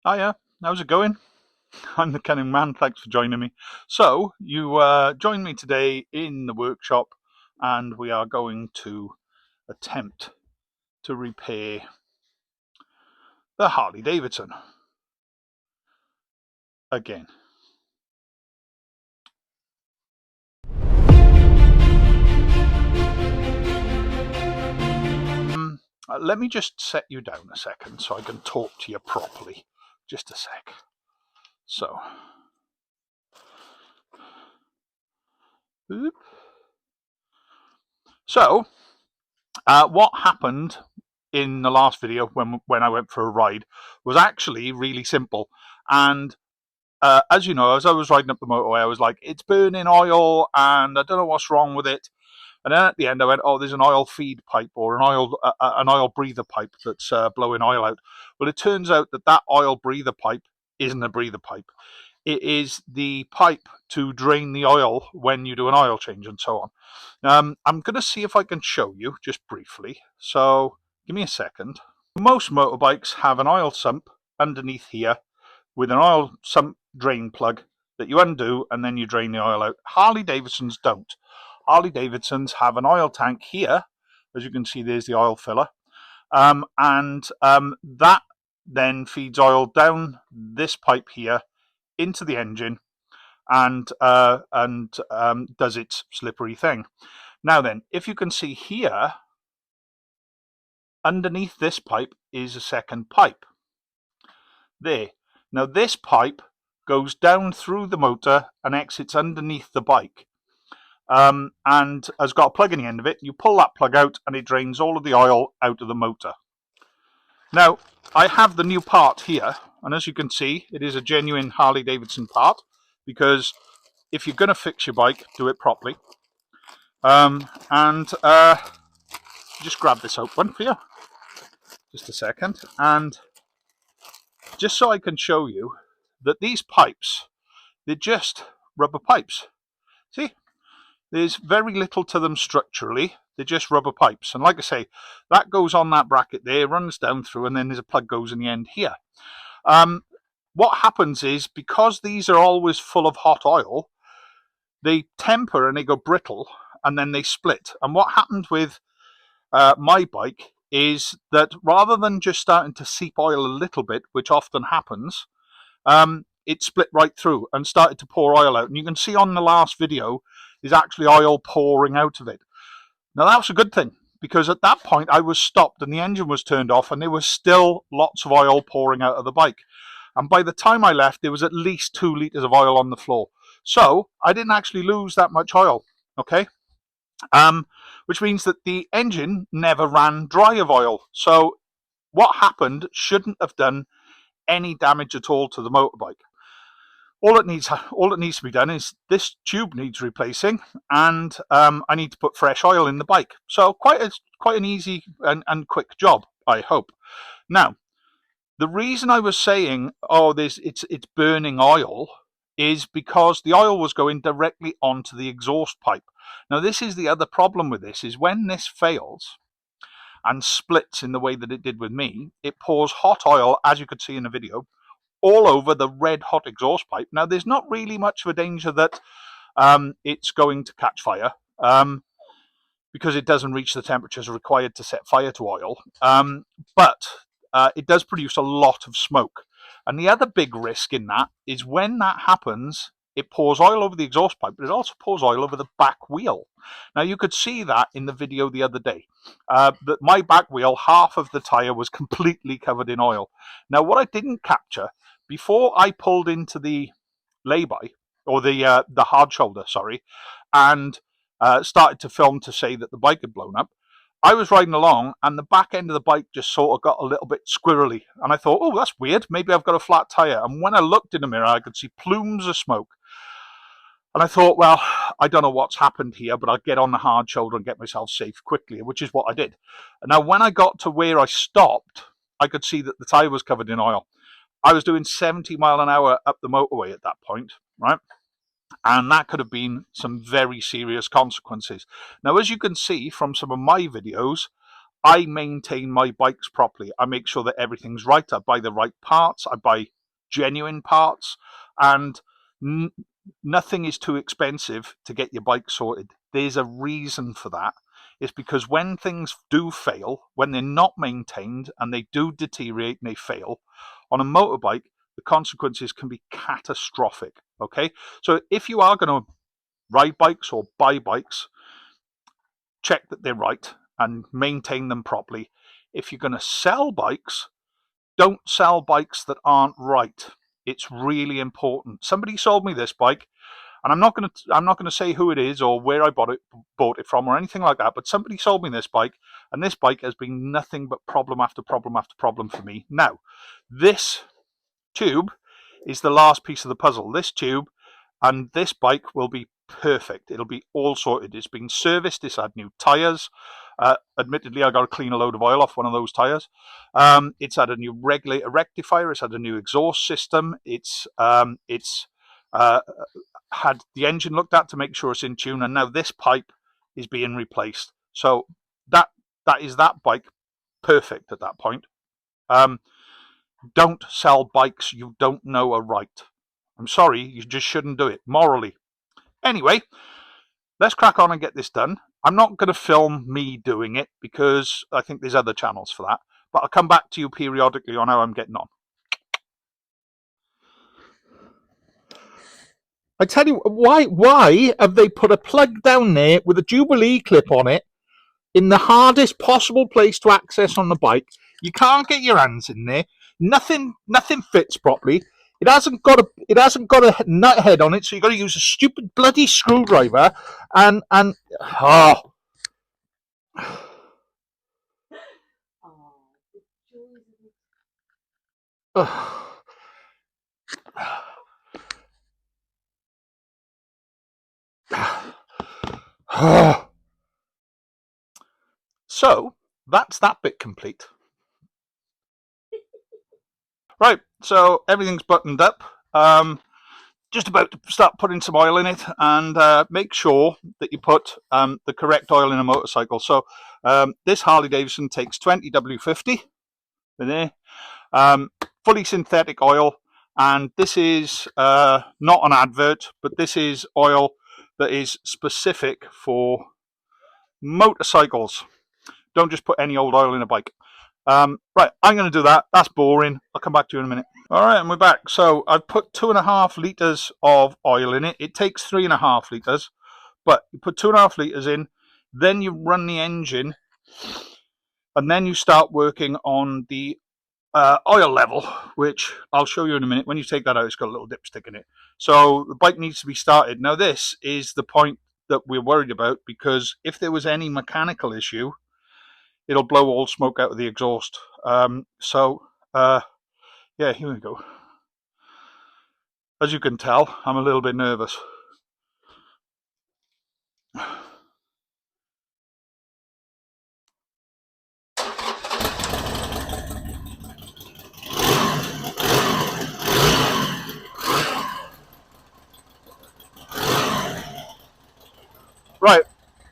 Hiya, how's it going? I'm the Cunning Man, thanks for joining me. So, you joined me today in the workshop and we are going to attempt to repair the Harley Davidson again. Let me just set you down a second so I can talk to you properly. Just a sec. So, what happened in the last video when I went for a ride was actually really simple. And as you know, as I was riding up the motorway, I was like, it's burning oil and I don't know what's wrong with it. And then at the end I went, oh, there's an oil feed pipe or an oil breather pipe that's blowing oil out. Well, it turns out that oil breather pipe isn't a breather pipe. It is the pipe to drain the oil when you do an oil change and so on. I'm going to see if I can show you just briefly. So give me a second. Most motorbikes have an oil sump underneath here with an oil sump drain plug that you undo and then you drain the oil out. Harley Davidsons don't. Harley Davidsons have an oil tank here. As you can see, there's the oil filler. That then feeds oil down this pipe here into the engine and does its slippery thing. Now then, if you can see here, underneath this pipe is a second pipe. There. Now this pipe goes down through the motor and exits underneath the bike. And has got a plug in the end of it. You pull that plug out and it drains all of the oil out of the motor. Now, I have the new part here, and as you can see, it is a genuine Harley Davidson part, because if you're going to fix your bike, do it properly. Just grab this open for you. Just a second. And just so I can show you that these pipes, they're just rubber pipes. See? There's very little to them structurally. They're just rubber pipes. And like I say, that goes on that bracket there, runs down through, and then there's a plug goes in the end here. What happens is, because these are always full of hot oil, they temper and they go brittle, and then they split. And what happened with my bike is that rather than just starting to seep oil a little bit, which often happens, it split right through and started to pour oil out. And you can see on the last video, there's actually oil pouring out of it. Now that's a good thing, because at that point I was stopped and the engine was turned off and there was still lots of oil pouring out of the bike. And by the time I left, there was at least 2 litres of oil on the floor. So I didn't actually lose that much oil, okay? Which means that the engine never ran dry of oil. So what happened shouldn't have done any damage at all to the motorbike. All it needs to be done is this tube needs replacing, and I need to put fresh oil in the bike. So quite an easy and quick job, I hope. Now, the reason I was saying, oh, it's burning oil, is because the oil was going directly onto the exhaust pipe. Now, this is the other problem with this, is when this fails and splits in the way that it did with me, it pours hot oil, as you could see in the video, all over the red hot exhaust pipe. Now, there's not really much of a danger that it's going to catch fire, because it doesn't reach the temperatures required to set fire to oil, but it does produce a lot of smoke. And the other big risk in that is when that happens, it pours oil over the exhaust pipe, but it also pours oil over the back wheel. Now, you could see that in the video the other day, that my back wheel, half of the tyre was completely covered in oil. Now, what I didn't capture, before I pulled into the lay-by, or the hard shoulder, sorry, and started to film to say that the bike had blown up, I was riding along and the back end of the bike just sort of got a little bit squirrely. And I thought, oh, that's weird. Maybe I've got a flat tyre. And when I looked in the mirror, I could see plumes of smoke. And I thought, well, I don't know what's happened here, but I'll get on the hard shoulder and get myself safe quickly, which is what I did. And now, when I got to where I stopped, I could see that the tyre was covered in oil. I was doing 70 miles an hour up the motorway at that point, right? And that could have been some very serious consequences. Now, as you can see from some of my videos, I maintain my bikes properly. I make sure that everything's right. I buy the right parts. I buy genuine parts, and nothing is too expensive to get your bike sorted. There's a reason for that. It's because when things do fail, when they're not maintained and they do deteriorate and they fail, on a motorbike, the consequences can be catastrophic. Okay, so if you are going to ride bikes or buy bikes, check that they're right and maintain them properly. If you're going to sell bikes, don't sell bikes that aren't right. It's really important. Somebody sold me this bike, and I'm not going to say who it is or where I bought it from or anything like that, but somebody sold me this bike, and this bike has been nothing but problem after problem after problem for me. Now, this tube is the last piece of the puzzle. This tube and this bike will be perfect. It'll be all sorted. It's been serviced. It's had new tyres. Admittedly, I got to clean a load of oil off one of those tyres. It's had a new regulator rectifier. It's had a new exhaust system. It's had the engine looked at to make sure it's in tune. And now this pipe is being replaced. So that is that bike perfect at that point. Don't sell bikes you don't know are right. I'm sorry, you just shouldn't do it morally. Anyway, let's crack on and get this done. I'm not going to film me doing it because I think there's other channels for that, but I'll come back to you periodically on how I'm getting on. I tell you, why have they put a plug down there with a Jubilee clip on it in the hardest possible place to access on the bike? You can't get your hands in there. Nothing fits properly. It hasn't got a nut head on it, so you've got to use a stupid bloody screwdriver and oh. So that's that bit complete. Right, so everything's buttoned up. Just about to start putting some oil in it, and make sure that you put the correct oil in a motorcycle. So this Harley Davidson takes 20 W50 in there, fully synthetic oil, and this is not an advert, but this is oil that is specific for motorcycles. Don't just put any old oil in a bike. Right, I'm going to do that. That's boring. I'll come back to you in a minute. All right, and we're back. So I've put 2.5 litres of oil in it. It takes 3.5 litres, but you put 2.5 litres in, then you run the engine, and then you start working on the oil level, which I'll show you in a minute. When you take that out, it's got a little dipstick in it. So the bike needs to be started. Now this is the point that we're worried about, because if there was any mechanical issue, it'll blow all smoke out of the exhaust. Yeah, here we go. As you can tell, I'm a little bit nervous. Right,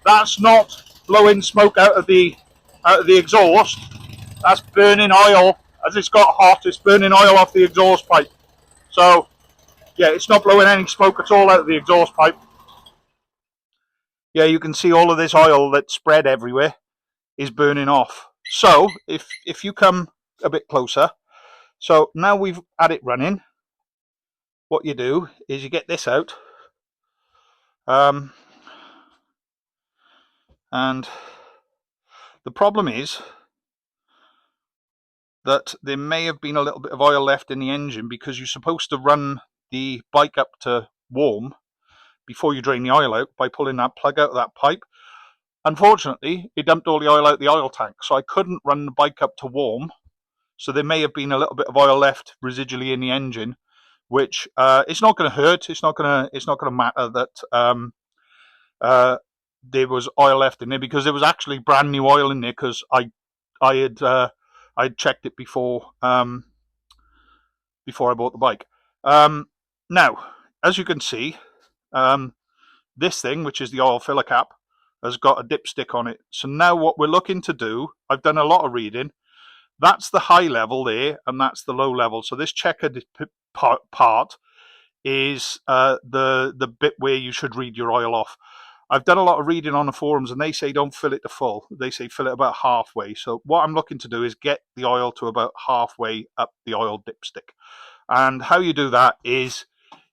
that's not blowing smoke out of the exhaust. That's burning oil. As it's got hot, it's burning oil off the exhaust pipe. So yeah, it's not blowing any smoke at all out of the exhaust pipe. Yeah, you can see all of this oil that's spread everywhere is burning off. So if you come a bit closer, so now we've had it running, what you do is you get this out, and the problem is that there may have been a little bit of oil left in the engine, because you're supposed to run the bike up to warm before you drain the oil out by pulling that plug out of that pipe. Unfortunately, it dumped all the oil out the oil tank, so I couldn't run the bike up to warm. So there may have been a little bit of oil left residually in the engine, which it's not going to hurt. It's not going to matter that there was oil left in there, because there was actually brand new oil in there, because I had checked it before I bought the bike. Now, as you can see, this thing, which is the oil filler cap, has got a dipstick on it. So now what we're looking to do, I've done a lot of reading, That's the high level there, and that's the low level. So this checkered part is the bit where you should read your oil off. I've done a lot of reading on the forums, and they say don't fill it to full. They say fill it about halfway. So what I'm looking to do is get the oil to about halfway up the oil dipstick. And how you do that is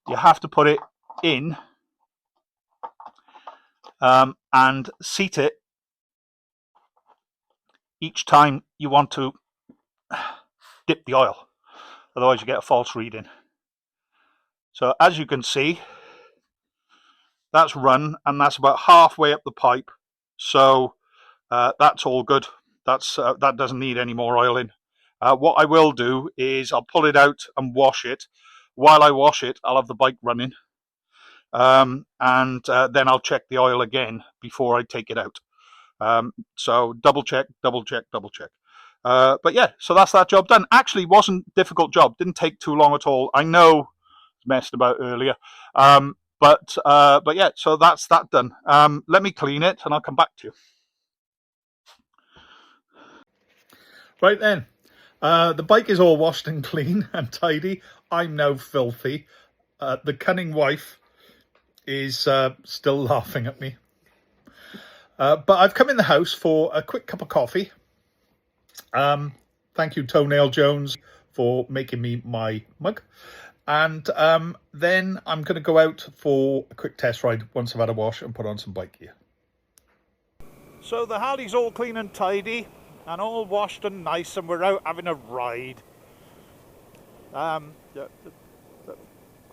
you have to put it in and seat it each time you want to dip the oil. Otherwise you get a false reading. So as you can see, that's run, and that's about halfway up the pipe. So that's all good. That doesn't need any more oil in. What I will do is I'll pull it out and wash it. While I wash it, I'll have the bike running, and then I'll check the oil again before I take it out. So double check, double check, double check. But yeah, so that's that job done. Actually, wasn't a difficult job. Didn't take too long at all. I know messed about earlier, but yeah, so that's that done. Let me clean it, and I'll come back to you. Right then, the bike is all washed and clean and tidy. I'm now filthy. The cunning wife is still laughing at me. But I've come in the house for a quick cup of coffee. Thank you, Toenail Jones, for making me my mug. And then I'm going to go out for a quick test ride once I've had a wash and put on some bike gear. So the Harley's all clean and tidy and all washed and nice, and we're out having a ride.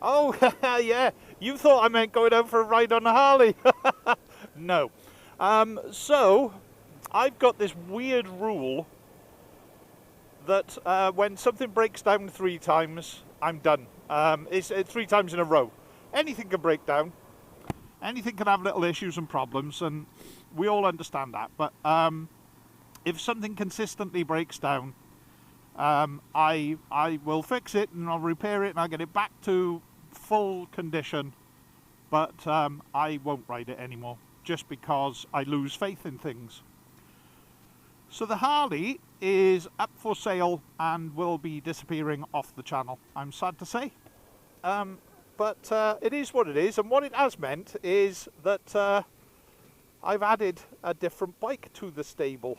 Oh, yeah, you thought I meant going out for a ride on a Harley. No. So I've got this weird rule that when something breaks down 3 times, I'm done. It's 3 times in a row. Anything can break down. Anything can have little issues and problems, and we all understand that. But if something consistently breaks down, I will fix it, and I'll repair it, and I'll get it back to full condition. But I won't ride it anymore, just because I lose faith in things. So the Harley is up for sale and will be disappearing off the channel, I'm sad to say. But it is what it is, and what it has meant is that I've added a different bike to the stable.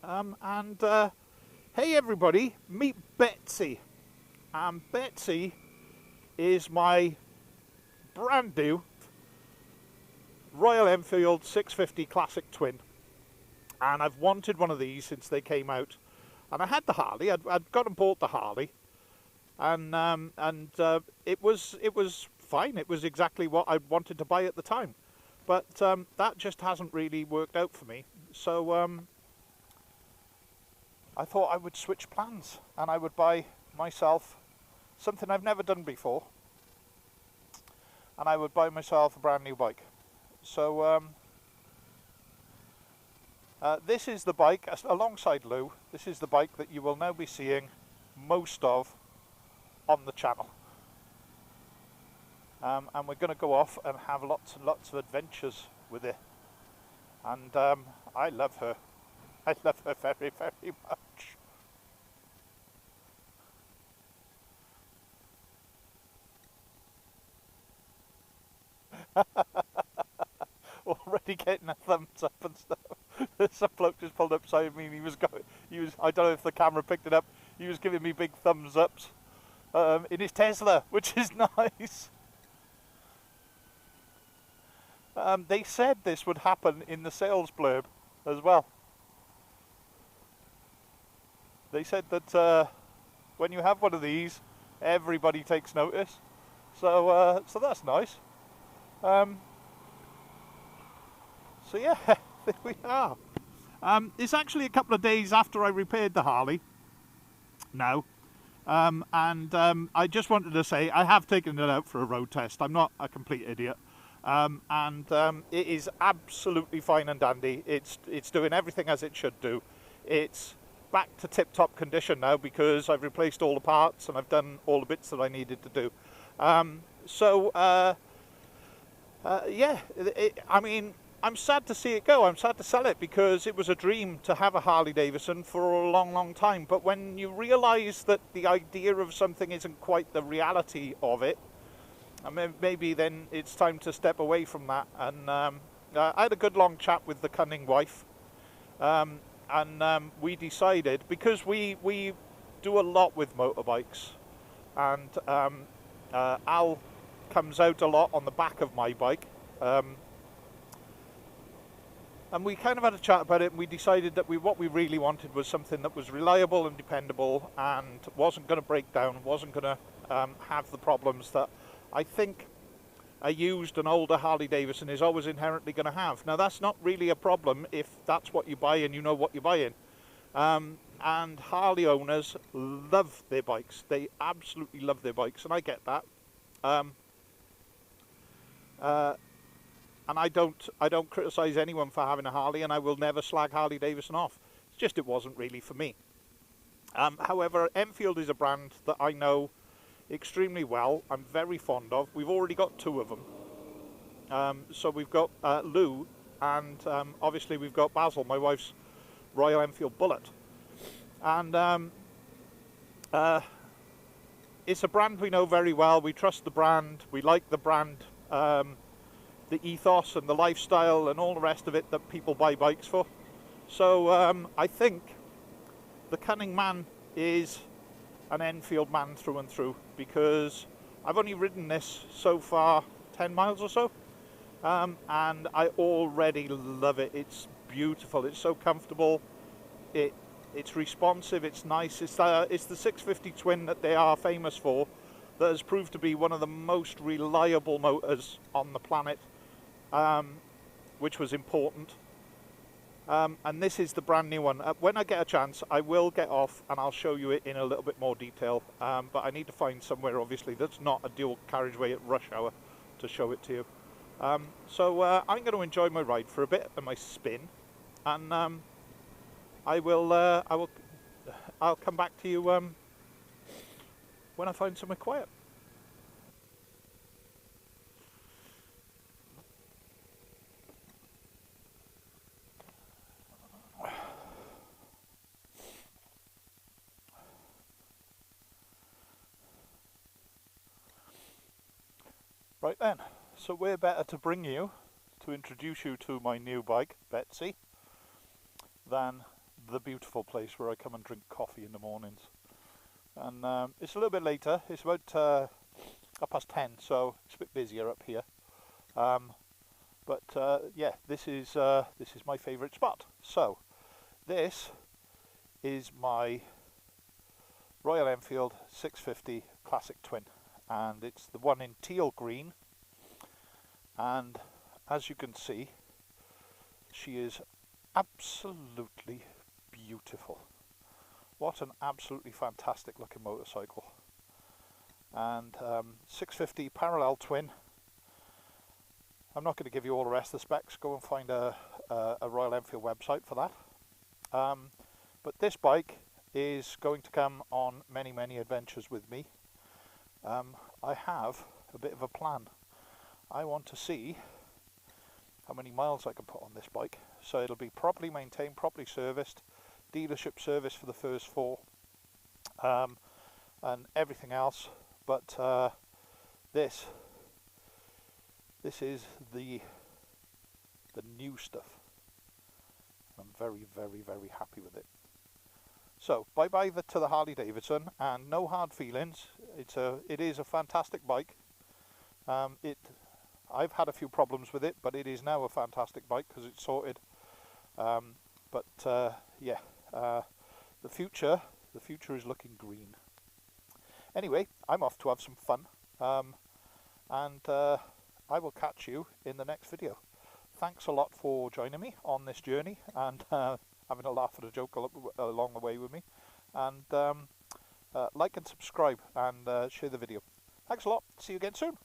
Hey everybody, meet Betsy. Betsy is my brand new Royal Enfield 650 Classic Twin. And I've wanted one of these since they came out. And I had the Harley. I'd gone and bought the Harley, and it was fine. It was exactly what I wanted to buy at the time. But that just hasn't really worked out for me. So I thought I would switch plans, and I would buy myself something I've never done before, and I would buy myself a brand new bike. So this is the bike, alongside Lou, this is the bike that you will now be seeing most of on the channel. And we're going to go off and have lots and lots of adventures with it. And I love her. I love her very, very much. Already getting a thumbs up and stuff. Some bloke just pulled up beside me, and he was I don't know if the camera picked it up, he was giving me big thumbs ups in his Tesla, which is nice. They said this would happen in the sales blurb as well. They said that when you have one of these, everybody takes notice. So that's nice. So yeah, there we are. It's actually a couple of days after I repaired the Harley now. I just wanted to say I have taken it out for a road test. I'm not a complete idiot. It is absolutely fine and dandy. It's doing everything as it should do. It's back to tip-top condition now because I've replaced all the parts and I've done all the bits that I needed to do. Yeah, I mean, I'm sad to see it go. I'm sad to sell it because it was a dream to have a Harley Davidson for a long, long time. But when you realise that the idea of something isn't quite the reality of it, I mean, maybe then it's time to step away from that. And I had a good long chat with the Cunning wife, and we decided, because we do a lot with motorbikes, and Al comes out a lot on the back of my bike. And we kind of had a chat about it, and we decided that what we really wanted was something that was reliable and dependable and wasn't going to break down, wasn't going to have the problems that I think a used and older Harley Davidson is always inherently going to have. Now, that's not really a problem if that's what you buy and you know what you're buying. And Harley owners love their bikes. They absolutely love their bikes, and I get that. And I don't criticise anyone for having a Harley, and I will never slag Harley Davidson off. It's just it wasn't really for me. However, Enfield is a brand that I know extremely well. I'm very fond of. We've already got two of them. So we've got Lou, and obviously we've got Basil, my wife's Royal Enfield Bullet. And it's a brand we know very well. We trust the brand. We like the brand. The ethos and the lifestyle and all the rest of it that people buy bikes for. So I think the Cunning Man is an Enfield man through and through, because I've only ridden this so far 10 miles or so, and I already love it. It's beautiful, it's so comfortable, it's responsive, it's nice. It's the 650 twin that they are famous for, that has proved to be one of the most reliable motors on the planet, which was important. And this is the brand new one. When I get a chance, I will get off and I'll show you it in a little bit more detail. But I need to find somewhere, obviously, that's not a dual carriageway at rush hour to show it to you. So I'm going to enjoy my ride for a bit and my spin, and I'll come back to you when I find somewhere quiet. Right then, so where better to bring you, to introduce you to my new bike, Betsy, than the beautiful place where I come and drink coffee in the mornings. And it's a little bit later, it's about 10:30, so it's a bit busier up here. But yeah, this is my favourite spot. So this is my Royal Enfield 650 Classic Twin, and it's the one in teal green, and as you can see, she is absolutely beautiful. What an absolutely fantastic looking motorcycle. And 650 parallel twin. I'm not going to give you all the rest of the specs. Go and find a Royal Enfield website for that. But this bike is going to come on many, many adventures with me. I have a bit of a plan. I want to see how many miles I can put on this bike. So it'll be properly maintained, properly serviced, dealership service for the first 4, and everything else. But this is the new stuff. I'm very, very, very happy with it. So bye bye to the Harley Davidson, and no hard feelings. It is a fantastic bike. I've had a few problems with it, but it is now a fantastic bike because it's sorted. Yeah, the future is looking green. Anyway, I'm off to have some fun, and I will catch you in the next video. Thanks a lot for joining me on this journey and having a laugh and a joke along the way with me. And like and subscribe and share the video. Thanks a lot. See you again soon.